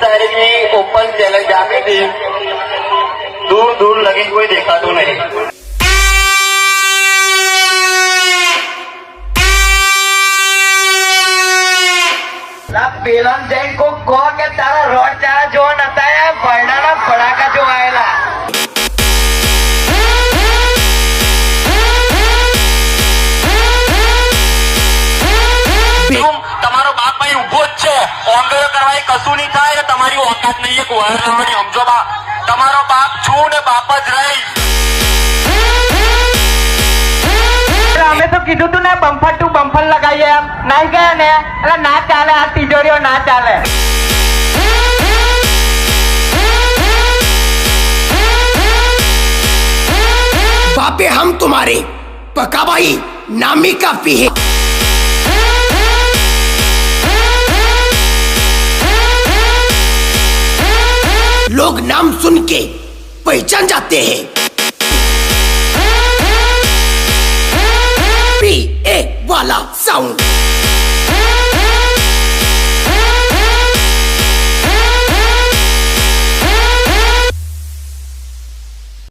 तारीख की open challenge आपी थी, दूर दूर लगी कोई देखा तो नहीं। पेलन जैन को कहो के तारा रोड चारा जो नता है बरना पड़ाका जो आएला તમારો બાપ ભાઈ ઉભો જ છે, ઓંગળો કરવાય કશું નહીં થાય, તમારી ઓકાત નહીં એક વાયર લાવવાની, સમજો બા, તમારો બાપ છું ને બાપ જ રહી। અમે તો કીધું તું ને બમ્ફર ટુ બમ્ફર લગાવીએ એમ નહીં ગયા ને એટલે ના ચાલે, આ તિજોરીઓ ના ચાલે। बापे हम तुम्हारे पकाबाई नामी काफी है। लोग नाम सुन के पहचान जाते हैं। पी ए वाला साउंड।